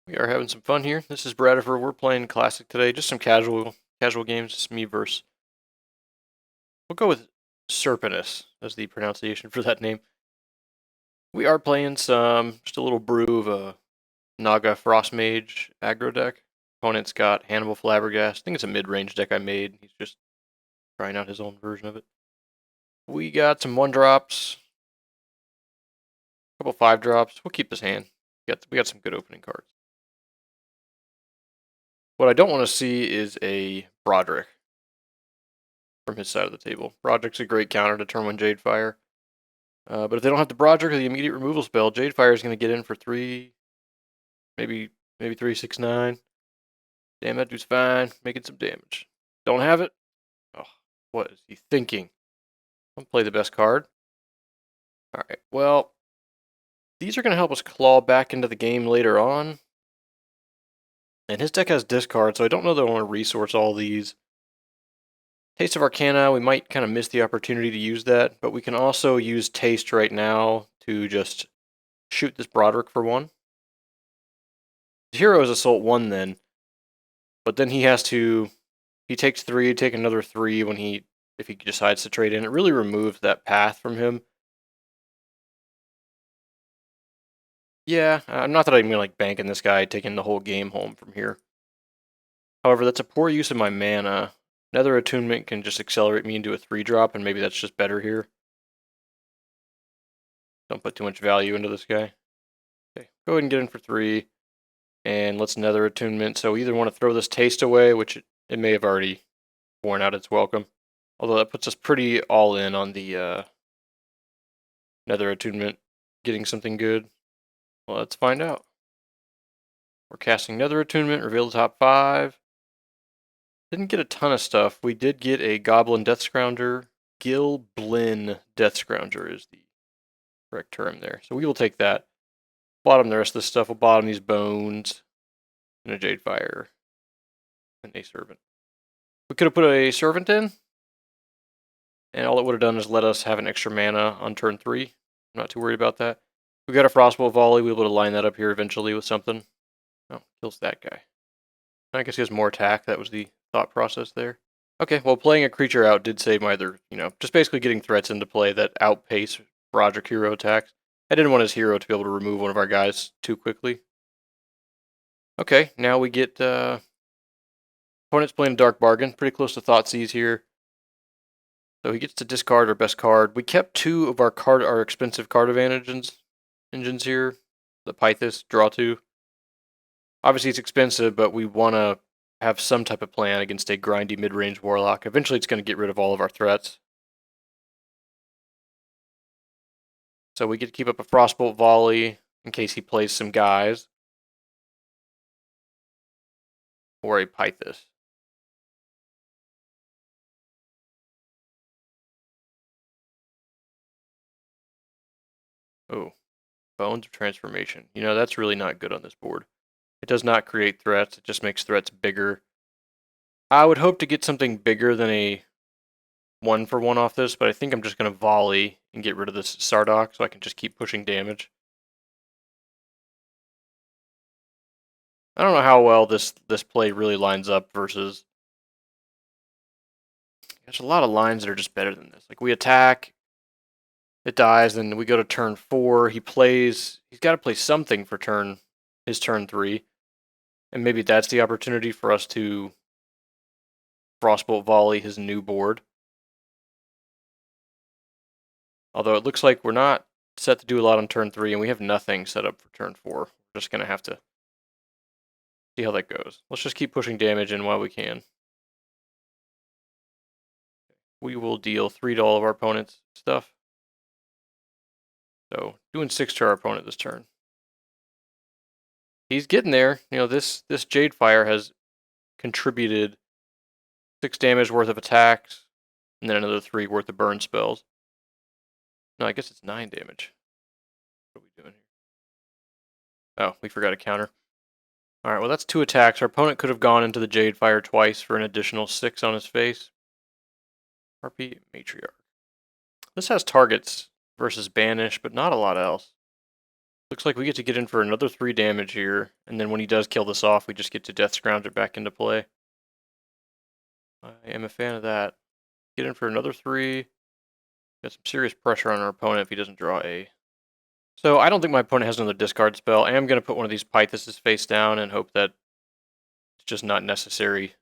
We are having some fun here. This is Bradford. We're playing Classic today. Just some casual games. Just me versus. We'll go with Serpentess as the pronunciation for that name. We are playing just a little brew of a Naga Frost Mage aggro deck. Opponent's got Hannibal Flabberghast. I think it's a mid-range deck I made. He's just trying out his own version of it. We got some 1-drops, a couple 5-drops. We'll keep this hand. We got some good opening cards. What I don't want to see is a Broderick from his side of the table. Broderick's a great counter to turn 1 Jadefire. But if they don't have the Broderick or the immediate removal spell, Jadefire is going to get in for 3, maybe 3, 6, 9. Damn, that dude's fine, making some damage. Don't have it? Oh, what is he thinking? I'll play the best card. Alright, well, these are going to help us claw back into the game later on. And his deck has discard, so I don't know that I want to resource all these. Taste of Arcana, we might kind of miss the opportunity to use that, but we can also use Taste right now to just shoot this Broderick for 1. The hero is Assault 1 then, but then he takes 3, take another 3 if he decides to trade in. It really removes that path from him. Yeah, not that I'm going to banking this guy, taking the whole game home from here. However, that's a poor use of my mana. Nether Attunement can just accelerate me into a 3-drop, and maybe that's just better here. Don't put too much value into this guy. Okay, go ahead and get in for 3. And let's Nether Attunement. So we either want to throw this Taste away, which it may have already worn out its welcome. Although that puts us pretty all in on the Nether Attunement getting something good. Well, let's find out. We're casting Nether Attunement, reveal the top 5. Didn't get a ton of stuff. We did get a Gilblin Deathscrounger. Gilblin Deathscrounger is the correct term there. So we will take that. Bottom the rest of this stuff. We'll bottom these bones. And a Jadefire. And a Servant. We could have put a Servant in. And all it would have done is let us have an extra mana on turn 3. I'm not too worried about that. We got a Frostbolt Volley. We'll be able to line that up here eventually with something. Oh, kills that guy. I guess he has more attack. That was the thought process there. Okay, well, playing a creature out did save my other, just basically getting threats into play that outpace Broderick hero attacks. I didn't want his hero to be able to remove one of our guys too quickly. Okay, now we get opponent's playing a Dark Bargain. Pretty close to Thoughtseize here. So he gets to discard our best card. We kept 2 of our expensive card advantage engines here. The Pythisss, draw 2. Obviously it's expensive, but we want to have some type of plan against a grindy mid-range Warlock. Eventually it's going to get rid of all of our threats. So we get to keep up a Frostbolt Volley in case he plays some guys. Or a Pythisss. Oh, Bones of Transformation. That's really not good on this board. It does not create threats, it just makes threats bigger. I would hope to get something bigger than a 1-for-1 off this, but I think I'm just going to Volley and get rid of this Sardok so I can just keep pushing damage. I don't know how well this play really lines up versus... There's a lot of lines that are just better than this. Like, we attack, it dies, then we go to turn 4, he's got to play something for his turn 3. And maybe that's the opportunity for us to Frostbolt Volley his new board. Although it looks like we're not set to do a lot on turn 3, and we have nothing set up for turn 4. We're just going to have to see how that goes. Let's just keep pushing damage in while we can. We will deal 3 to all of our opponent's stuff. So, doing 6 to our opponent this turn. He's getting there. This Jadefire has contributed 6 damage worth of attacks, and then another 3 worth of burn spells. No, I guess it's 9 damage. What are we doing here? Oh, we forgot a counter. Alright, well that's 2 attacks. Our opponent could have gone into the Jadefire twice for an additional 6 on his face. Harpy Matriarch. This has targets versus banish, but not a lot else. Looks like we get to get in for another 3 damage here, and then when he does kill this off, we just get to Deathscrounger back into play. I am a fan of that. Get in for another 3. Got some serious pressure on our opponent if he doesn't draw a... So I don't think my opponent has another discard spell. I am going to put one of these Pythisses face down and hope that it's just not necessary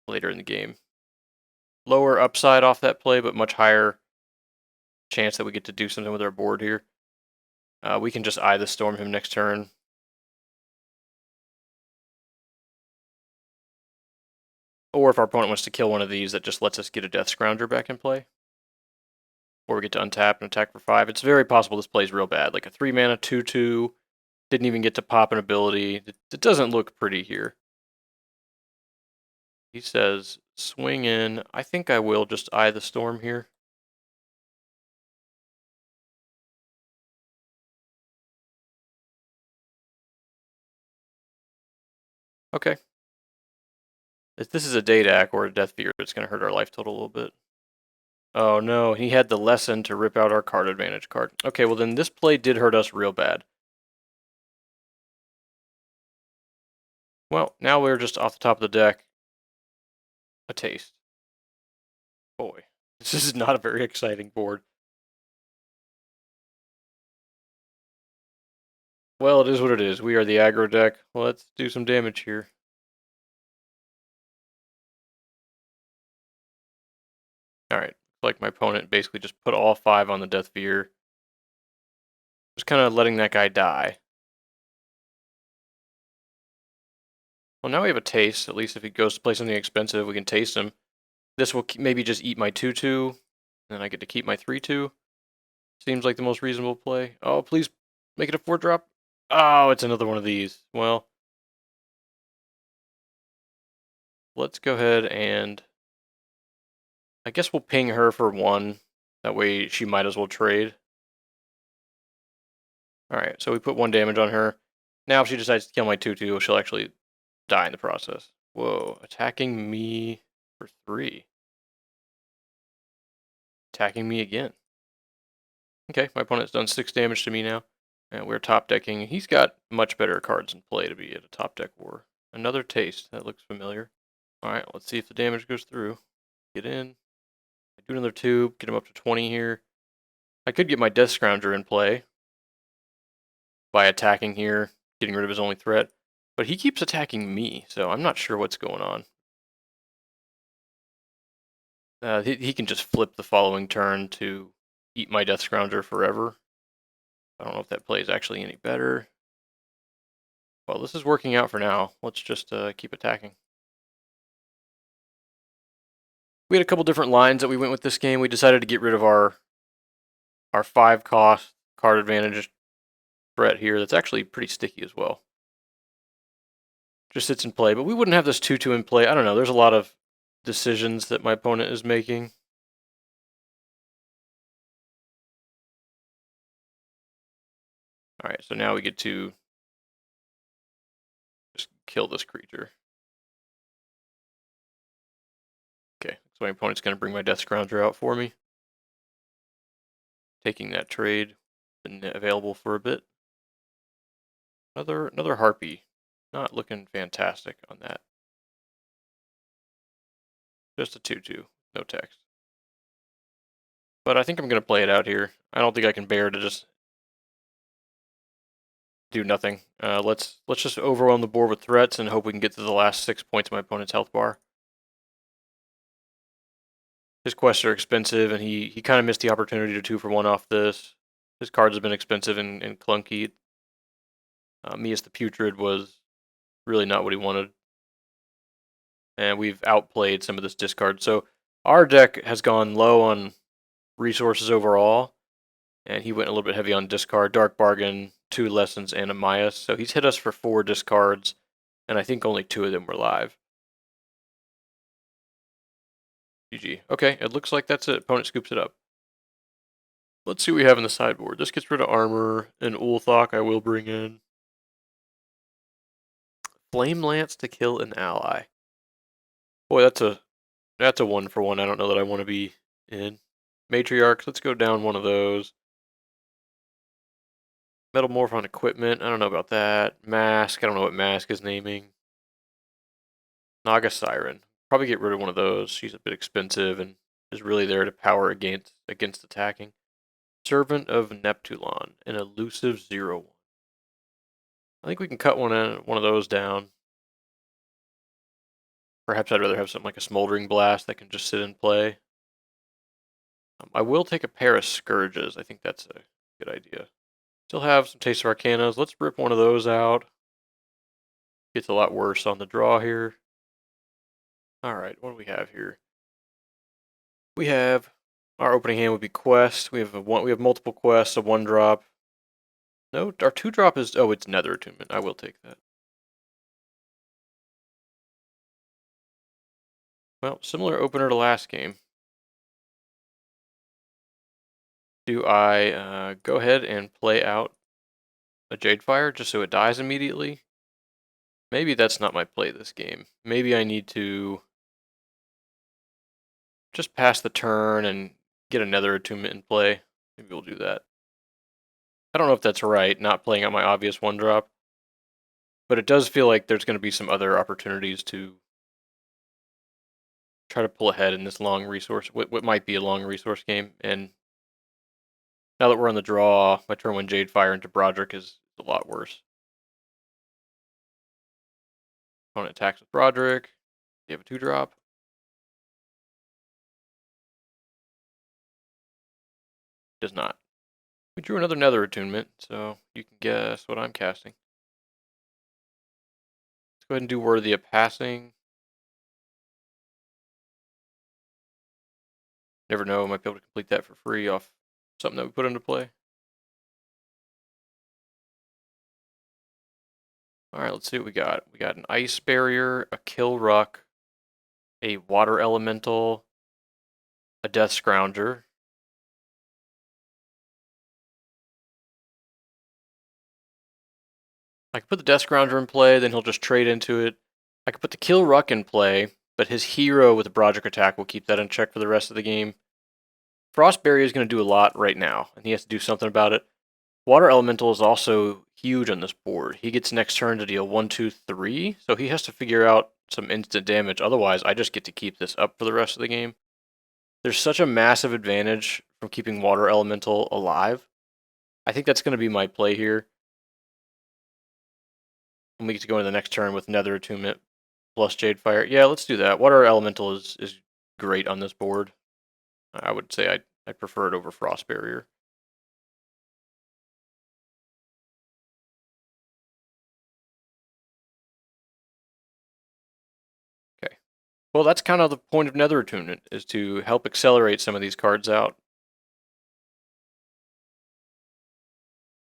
later in the game. Lower upside off that play, but much higher chance that we get to do something with our board here. We can just eye the storm him next turn. Or if our opponent wants to kill one of these, that just lets us get a Deathscrounger back in play. Or we get to untap and attack for 5. It's very possible this plays real bad. Like a 3 mana 2/2. Didn't even get to pop an ability. It doesn't look pretty here. He says, swing in. I think I will just eye the storm here. Okay. If this is a Dadak or a Deathfear, it's going to hurt our life total a little bit. Oh no, he had the lesson to rip out our card advantage card. Okay, well then this play did hurt us real bad. Well, now we're just off the top of the deck. A taste. Boy, this is not a very exciting board. Well, it is what it is. We are the aggro deck. Let's do some damage here. Alright, like my opponent basically just put all 5 on the Deathfear. Just kind of letting that guy die. Well, now we have a taste. At least if he goes to play something expensive, we can taste him. This will maybe just eat my 2/2, and then I get to keep my 3/2. Seems like the most reasonable play. Oh, please make it a 4-drop. Oh, it's another one of these. Well, let's go ahead and... I guess we'll ping her for 1. That way she might as well trade. Alright, so we put 1 damage on her. Now if she decides to kill my 2/2, she'll actually die in the process. Whoa, attacking me for 3. Attacking me again. Okay, my opponent's done 6 damage to me now. And we're top decking. He's got much better cards in play to be at a top deck war. Another taste. That looks familiar. Alright, let's see if the damage goes through. Get in. Do another 2. Get him up to 20 here. I could get my Deathscrounger in play by attacking here, getting rid of his only threat. But he keeps attacking me, so I'm not sure what's going on. He can just flip the following turn to eat my Deathscrounger forever. I don't know if that play is actually any better. Well, this is working out for now. Let's just keep attacking. We had a couple different lines that we went with this game. We decided to get rid of our 5-cost card advantage threat here. That's actually pretty sticky as well. Just sits in play, but we wouldn't have this 2/2 in play. I don't know. There's a lot of decisions that my opponent is making. Alright, so now we get to just kill this creature. Okay, so my opponent's going to bring my Deathscrounger out for me. Taking that trade, been available for a bit. Another Harpy. Not looking fantastic on that. Just a 2/2, no text. But I think I'm going to play it out here. I don't think I can bear to just do nothing. Let's just overwhelm the board with threats and hope we can get to the last 6 points of my opponent's health bar. His quests are expensive, and he kind of missed the opportunity to 2-for-1 off this. His cards have been expensive and clunky. Me as the Putrid was really not what he wanted. And we've outplayed some of this discard. So our deck has gone low on resources overall, and he went a little bit heavy on discard. Dark Bargain, 2 Lessons, and a Mias. So he's hit us for 4 discards, and I think only 2 of them were live. GG. Okay, it looks like that's it. Opponent scoops it up. Let's see what we have in the sideboard. This gets rid of armor, and Ulthok I will bring in. Flame Lance to kill an ally. Boy, that's a 1-for-1. I don't know that I want to be in. Matriarchs, let's go down one of those. Metamorph on equipment. I don't know about that. Mask. I don't know what Mask is naming. Naga Siren. Probably get rid of one of those. She's a bit expensive and is really there to power against attacking. Servant of Neptulon. An elusive 0/1. I think we can cut one of those down. Perhaps I'd rather have something like a Smoldering Blast that can just sit and play. I will take a pair of Scourges. I think that's a good idea. Still have some Taste of Arcanas. Let's rip one of those out. Gets a lot worse on the draw here. Alright, what do we have here? We have our opening hand would be Quest. We have multiple quests, a 1-drop. No, our 2-drop is it's Nether Attunement. I will take that. Well, similar opener to last game. Do I go ahead and play out a Jadefire just so it dies immediately? Maybe that's not my play this game. Maybe I need to just pass the turn and get another attunement in play. Maybe we'll do that. I don't know if that's right, not playing out my obvious 1-drop. But it does feel like there's going to be some other opportunities to try to pull ahead in this long resource, what might be a long resource game. And now that we're on the draw, my turn 1 Jadefire into Broderick is a lot worse. Opponent attacks with Broderick. You have a 2-drop. Does not. We drew another Nether Attunement, so you can guess what I'm casting. Let's go ahead and do Worthy of Passing. Never know, I might be able to complete that for free off something that we put into play. Alright, let's see what we got. We got an Ice Barrier, a Kil'ruk, a Water Elemental, a Deathscrounger. I could put the Deathscrounger in play, then he'll just trade into it. I could put the Kil'ruk in play, but his hero with the Broderick attack will keep that in check for the rest of the game. Frost Barrier is going to do a lot right now, and he has to do something about it. Water Elemental is also huge on this board. He gets next turn to deal 1, 2, 3, so he has to figure out some instant damage. Otherwise, I just get to keep this up for the rest of the game. There's such a massive advantage from keeping Water Elemental alive. I think that's going to be my play here. And we get to go into the next turn with Nether Attunement plus Jadefire. Yeah, let's do that. Water Elemental is great on this board. I would say I prefer it over Frost Barrier. Okay. Well, that's kind of the point of Nether Attunement, is to help accelerate some of these cards out.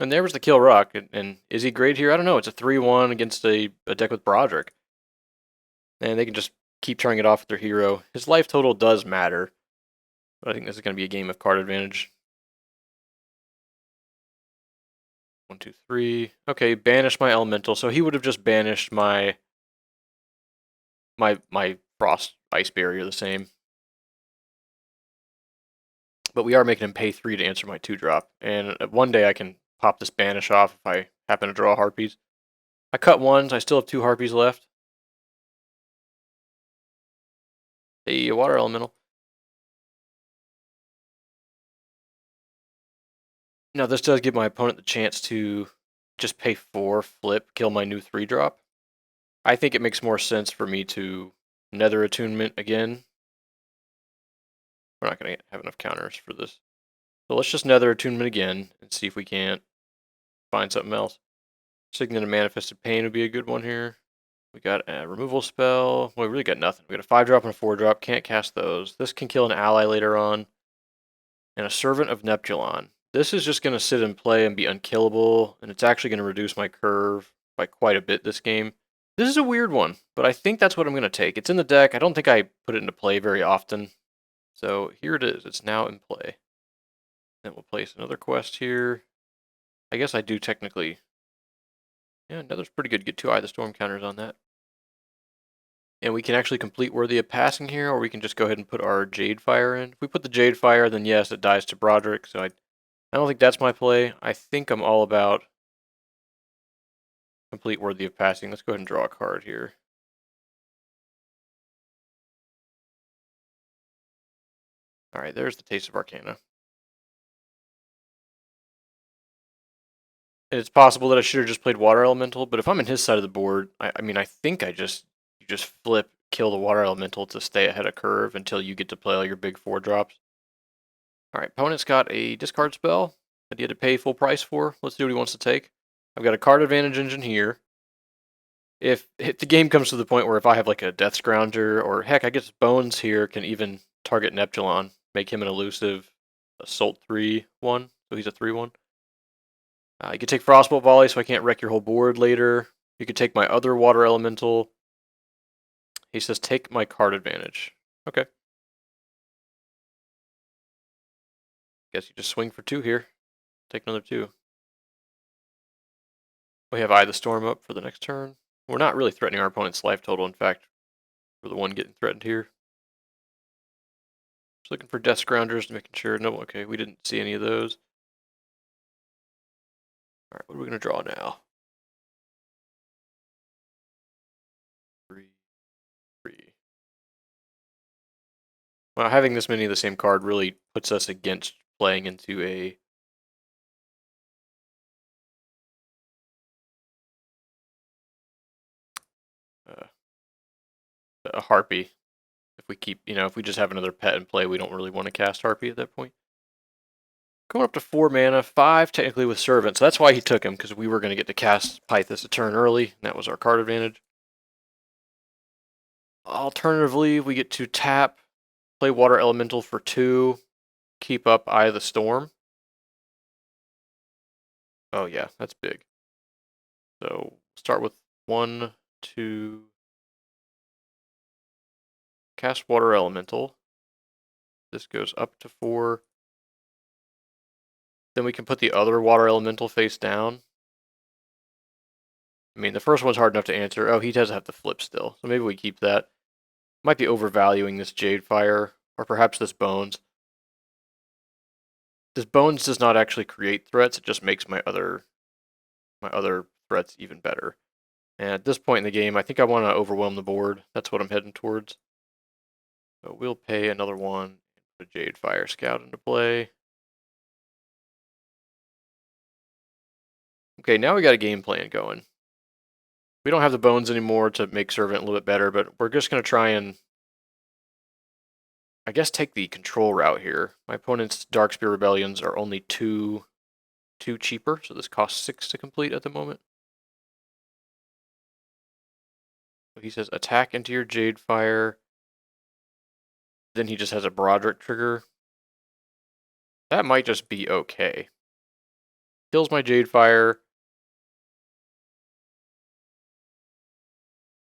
And there was the Kil'ruk, and is he great here? I don't know. It's a 3/1 against a deck with Broderick. And they can just keep turning it off with their hero. His life total does matter, but I think this is going to be a game of card advantage. 1, 2, 3. Okay, banish my elemental. So he would have just banished my Frost Ice Barrier the same. But we are making him pay 3 to answer my 2-drop. And one day I can pop this banish off if I happen to draw Harpies. I cut ones. I still have 2 Harpies left. Hey, a Water Elemental. Now this does give my opponent the chance to just pay 4, flip, kill my new 3-drop. I think it makes more sense for me to Nether Attunement again. We're not going to have enough counters for this. So let's just Nether Attunement again and see if we can't find something else. Signet of Manifested Pain would be a good one here. We got a removal spell. Well, we really got nothing. We got a 5-drop and a 4-drop. Can't cast those. This can kill an ally later on. And a Servant of Neptulon. This is just going to sit and play and be unkillable, and it's actually going to reduce my curve by quite a bit this game. This is a weird one, but I think that's what I'm going to take. It's in the deck. I don't think I put it into play very often. So here it is. It's now in play. Then we'll place another quest here. I guess I do technically. Yeah, Nether's pretty good. Get 2 Eye of the Storm counters on that. And we can actually complete Worthy of Passing here, or we can just go ahead and put our Jadefire in. If we put the Jadefire, then yes, it dies to Broderick, so I I don't think that's my play. I think I'm all about complete worthy of passing. Let's go ahead and draw a card here. Alright, there's the Taste of Arcana. And it's possible that I should have just played Water Elemental, but if I'm in his side of the board, I mean, I think you just flip, kill the Water Elemental to stay ahead of curve until you get to play all your big 4-drops. Alright, opponent's got a discard spell that he had to pay full price for. Let's see what he wants to take. I've got a card advantage engine here. If the game comes to the point where if I have like a Deathscrounger, or heck, I guess Bones here can even target Neptulon, make him an elusive Assault 3-1, so he's a 3-1. You could take Frostbolt Volley so I can't wreck your whole board later. You could take my other Water Elemental. He says take my card advantage. Okay. Guess you just swing for 2 here. Take another 2. We have Eye the Storm up for the next turn. We're not really threatening our opponent's life total. In fact, we're the one getting threatened here. Just looking for Deathscroungers, making sure. No, okay, we didn't see any of those. Alright, what are we going to draw now? 3, 3. Well, having this many of the same card really puts us against playing into a Harpy. If we keep, if we just have another pet in play, we don't really want to cast Harpy at that point. Going up to 4 mana, 5 technically with Servant, so that's why he took him, because we were going to get to cast Pythisss a turn early, and that was our card advantage. Alternatively, we get to tap, play Water Elemental for 2, keep up Eye of the Storm. Oh yeah, that's big. So start with 1, 2, cast Water Elemental. This goes up to 4. Then we can put the other Water Elemental face down. I mean, the first one's hard enough to answer. Oh, he does have to flip still, so maybe we keep that. Might be overvaluing this Jadefire, or perhaps this Bones. This Bones does not actually create threats, it just makes my other threats even better. And at this point in the game, I think I want to overwhelm the board. That's what I'm heading towards. So we'll pay another 1 and put a Jadefire Scout into play. Okay, now we got a game plan going. We don't have the Bones anymore to make Servant a little bit better, but we're just going to try and, I guess, take the control route here. My opponent's Darkspear Rebellions are only 2 cheaper, so this costs 6 to complete at the moment. So he says attack into your Jadefire. Then he just has a Broderick trigger. That might just be okay. Kills my Jadefire.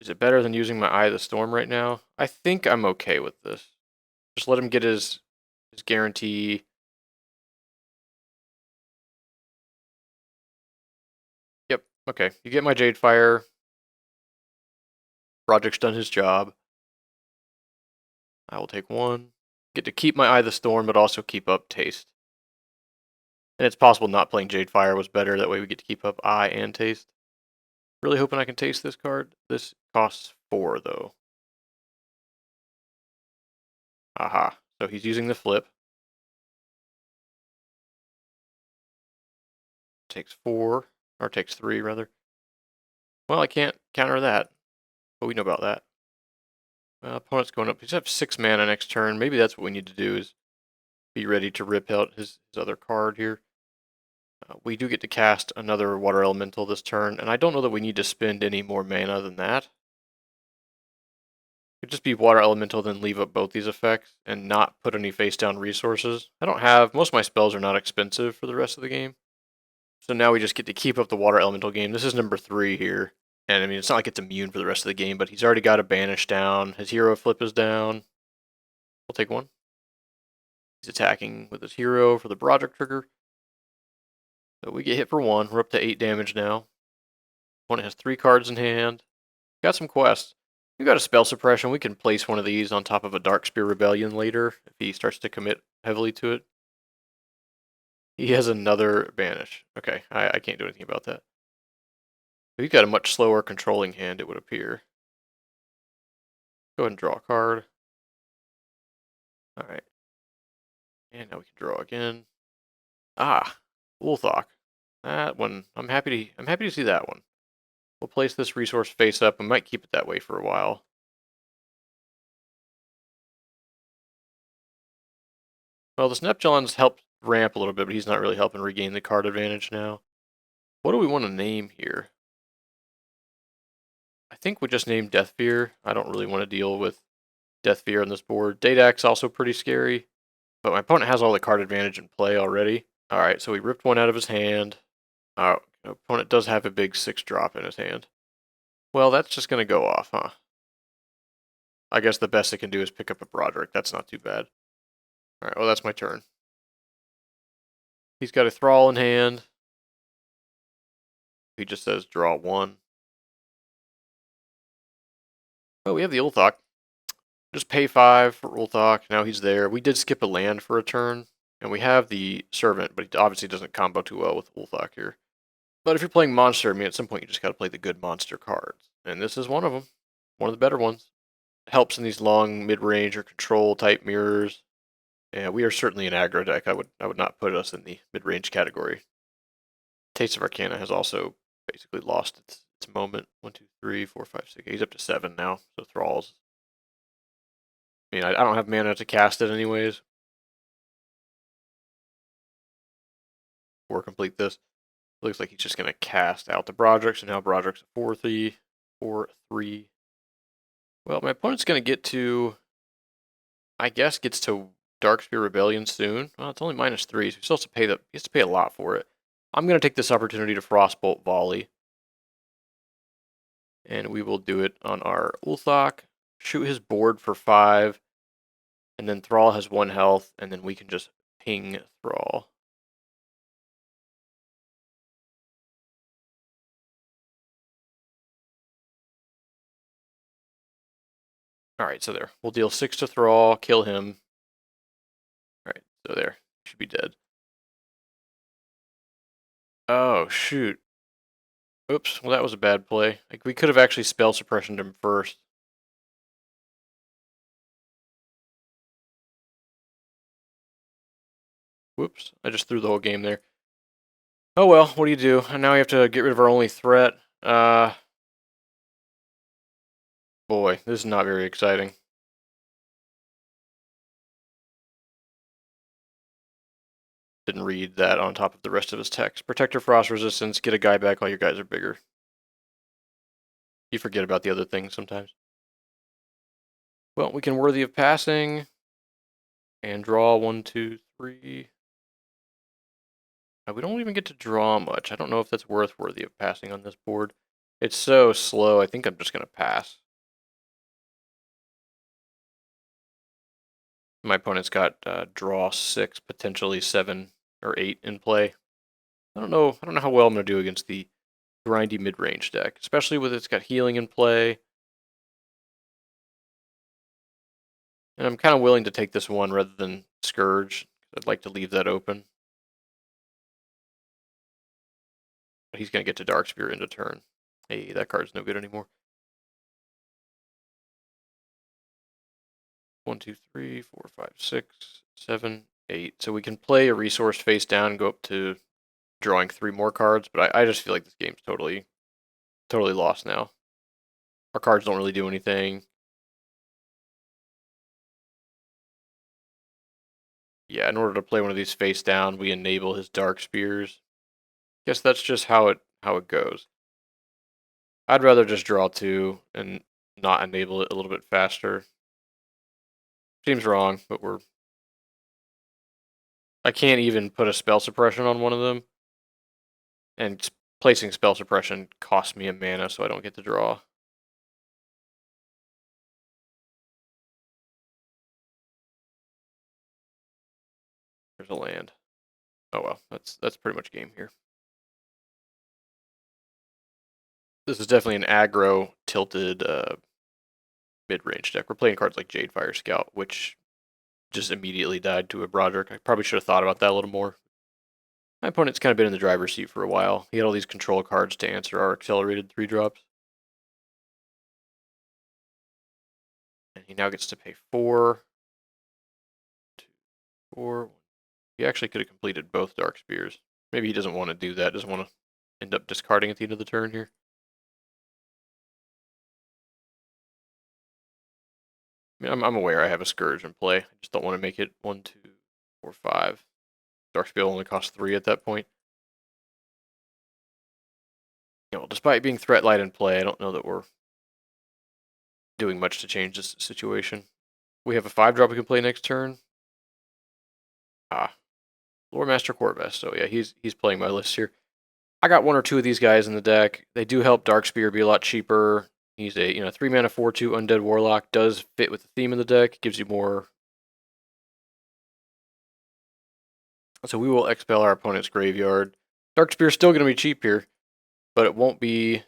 Is it better than using my Eye of the Storm right now? I think I'm okay with this. Just let him get his guarantee. Yep, okay. You get my Jadefire. Broderick's done his job. I will take 1. Get to keep my Eye of the Storm, but also keep up Taste. And it's possible not playing Jadefire was better. That way we get to keep up Eye and Taste. Really hoping I can taste this card. This costs 4, though. Aha. So he's using the flip. Takes 4. Or takes 3, rather. Well, I can't counter that. But we know about that. Opponent's going up. He's have 6 mana next turn. Maybe that's what we need to do, is be ready to rip out his other card here. We do get to cast another Water Elemental this turn, and I don't know that we need to spend any more mana than that. It could just be Water Elemental, then leave up both these effects, and not put any face-down resources. Most of my spells are not expensive for the rest of the game. So now we just get to keep up the Water Elemental game. This is number 3 here. And I mean, it's not like it's immune for the rest of the game, but he's already got a Banish down. His hero flip is down. We'll take 1. He's attacking with his hero for the Broderick trigger. So we get hit for 1. We're up to 8 damage now. Opponent has 3 cards in hand. Got some quests. We've got a Spell Suppression. We can place one of these on top of a Darkspear Rebellion later if he starts to commit heavily to it. He has another banish. Okay, I can't do anything about that. But he's got a much slower controlling hand, it would appear. Go ahead and draw a card. Alright. And now we can draw again. Ah, Ulthok. That one, I'm happy to see that one. We'll place this resource face up. We might keep it that way for a while. Well, this Neptulon's helped ramp a little bit, but he's not really helping regain the card advantage now. What do we want to name here? I think we just named Deathfear. I don't really want to deal with Deathfear on this board. Daedak's also pretty scary, but my opponent has all the card advantage in play already. Alright, so we ripped one out of his hand. Our opponent does have a big 6-drop in his hand. Well, that's just going to go off, huh? I guess the best it can do is pick up a Broderick. That's not too bad. Alright, well, that's my turn. He's got a Thrall in hand. He just says draw 1. Oh, we have the Ulthok. Just pay 5 for Ulthok. Now he's there. We did skip a land for a turn. And we have the Servant, but he obviously doesn't combo too well with Ulthok here. But if you're playing monster, I mean, at some point you just got to play the good monster cards. And this is one of them. One of the better ones. It helps in these long mid-range or control type mirrors. Yeah, we are certainly an aggro deck. I would not put us in the mid-range category. Taste of Arcana has also basically lost its moment. 1, 2, 3, 4, 5, 6. He's up to 7 now. So Thralls. I mean, I don't have mana to cast it anyways. Or complete this. Looks like he's just going to cast out the Broderick. So now Broderick's a 4-3. 4-3. Well, my opponent's going to get to, I guess, gets to Darkspear Rebellion soon. Well, it's only -3, so he still has to pay a lot for it. I'm going to take this opportunity to Frostbolt Volley. And we will do it on our Ulthok. Shoot his board for 5. And then Thrall has 1 health, and then we can just ping Thrall. Alright, so there. We'll deal 6 to Thrall, kill him. Alright, so there. Should be dead. Oh, shoot. Oops, well that was a bad play. Like, we could have actually Spell Suppressioned him first. Whoops, I just threw the whole game there. Oh well, what do you do? And now we have to get rid of our only threat. Boy, this is not very exciting. Didn't read that on top of the rest of his text. Protect your frost resistance, get a guy back while your guys are bigger. You forget about the other things sometimes. Well, we can Worthy of Passing. And draw 1, 2, 3. We don't even get to draw much. I don't know if that's worthy of passing on this board. It's so slow, I think I'm just going to pass. My opponent's got draw 6, potentially 7 or 8 in play. I don't know how well I'm going to do against the grindy mid-range deck, especially with it's got healing in play. And I'm kind of willing to take this one rather than Scourge. I'd like to leave that open. But he's going to get to Darkspear into turn. Hey, that card's no good anymore. 1, 2, 3, 4, 5, 6, 7, 8. So we can play a resource face down and go up to drawing 3 more cards, but I just feel like this game's totally lost now. Our cards don't really do anything. Yeah, in order to play one of these face down, we enable his Dark Spears. Guess that's just how it goes. I'd rather just draw 2 and not enable it a little bit faster. Seems wrong, but I can't even put a Spell Suppression on one of them. And placing Spell Suppression costs me a mana, so I don't get to draw. There's a land. Oh well, that's pretty much game here. This is definitely an aggro tilted mid-range deck. We're playing cards like Jadefire Scout, which just immediately died to a Broderick. I probably should have thought about that a little more. My opponent's kind of been in the driver's seat for a while. He had all these control cards to answer our accelerated 3-drops. And he now gets to pay 4. 2, 4. He actually could have completed both Darkspears. Maybe he doesn't want to do that, doesn't want to end up discarding at the end of the turn here. I mean, I'm aware I have a Scourge in play. I just don't want to make it 1, 2, 4, 5. Darkspear only costs 3 at that point. Despite being threat light in play, I don't know that we're doing much to change this situation. We have a 5-drop we can play next turn. Lore Master Corvus. So yeah, he's playing my list here. I got 1 or 2 of these guys in the deck. They do help Darkspear be a lot cheaper. He's a 3-mana 4/2 Undead Warlock. Does fit with the theme of the deck. Gives you more. So we will expel our opponent's graveyard. Darkspear's still going to be cheap here, but it won't be.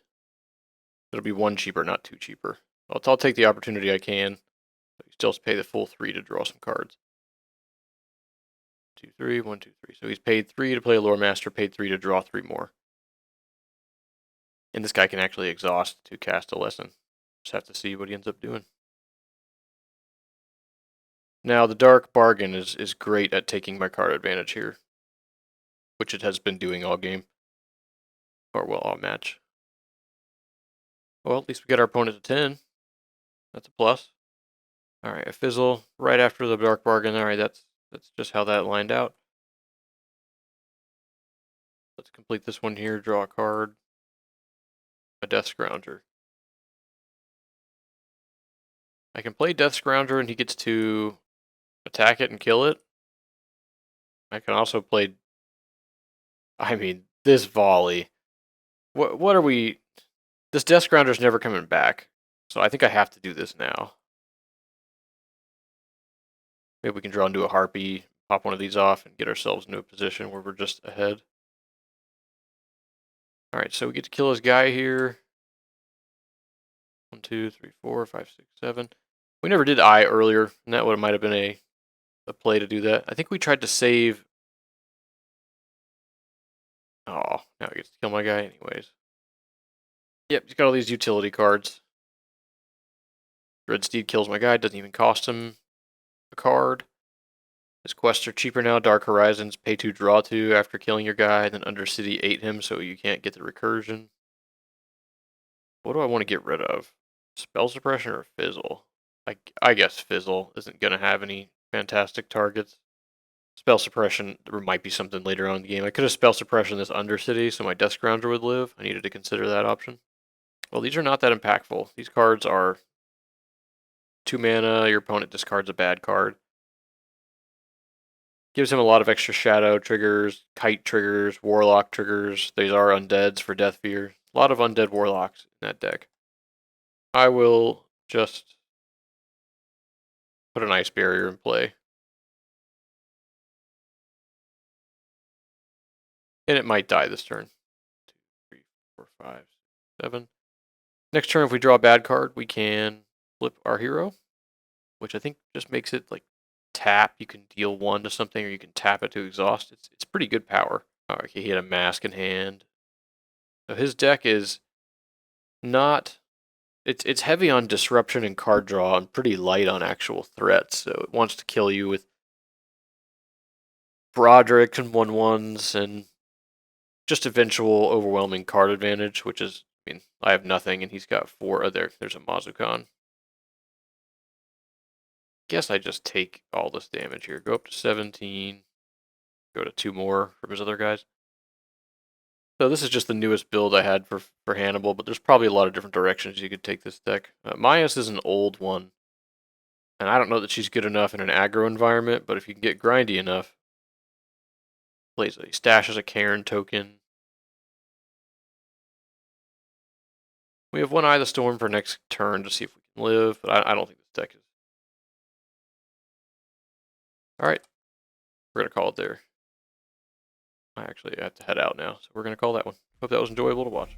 It'll be 1 cheaper, not 2 cheaper. I'll take the opportunity I can. But you still have to pay the full 3 to draw some cards. 2, 3, 1, 2, 3. So he's paid 3 to play a Lore Master, paid 3 to draw 3 more. And this guy can actually exhaust to cast a lesson. Just have to see what he ends up doing. Now, the Dark Bargain is great at taking my card advantage here, which it has been doing all game. Or, well, all match. Well, at least we get our opponent to 10. That's a plus. Alright, a Fizzle right after the Dark Bargain. Alright, that's just how that lined out. Let's complete this one here. Draw a card. A Deathscrounger. I can play Deathscrounger and he gets to attack it and kill it. I can also play... I mean, this Volley. What are we... This Deathscrounger's never coming back. So I think I have to do this now. Maybe we can draw into a Harpy, pop one of these off, and get ourselves into a position where we're just ahead. Alright, so we get to kill this guy here. 1, 2, 3, 4, 5, 6, 7. We never did Eye earlier, and that might have been a play to do that. I think we tried to save... Oh, now he gets to kill my guy anyways. Yep, he's got all these utility cards. Dreadsteed kills my guy, doesn't even cost him a card. His quests are cheaper now. Dark Horizons, pay 2, draw 2 after killing your guy, then Undercity 8 him so you can't get the recursion. What do I want to get rid of? Spell Suppression or Fizzle? I guess Fizzle isn't going to have any fantastic targets. Spell Suppression, there might be something later on in the game. I could have Spell Suppression this Undercity so my Deathscrounger would live. I needed to consider that option. Well, these are not that impactful. These cards are 2 mana, your opponent discards a bad card. Gives him a lot of extra shadow triggers, kite triggers, warlock triggers. These are undeads for Deathfear. A lot of undead warlocks in that deck. I will just put an ice barrier in play. And it might die this turn. 2, 3, 4, 5, 7. Next turn, if we draw a bad card, we can flip our hero, which I think just makes it like tap. You can deal 1 to something, or you can tap it to exhaust. It's pretty good power. Okay, he had a mask in hand. So his deck is not... It's heavy on disruption and card draw and pretty light on actual threats. So it wants to kill you with Broderick and 1/1s and just eventual overwhelming card advantage, which is, I mean, I have nothing and he's got 4. Oh, there's a Mazukan. Guess I just take all this damage here. Go up to 17. Go to 2 more from his other guys. So this is just the newest build I had for Hannibal, but there's probably a lot of different directions you could take this deck. Myas is an old one, and I don't know that she's good enough in an aggro environment, but if you can get grindy enough, he stashes a Cairn token. We have 1 Eye of the Storm for next turn to see if we can live, but I don't think this deck is. Alright, we're going to call it there. I actually have to head out now, so we're going to call that one. Hope that was enjoyable to watch.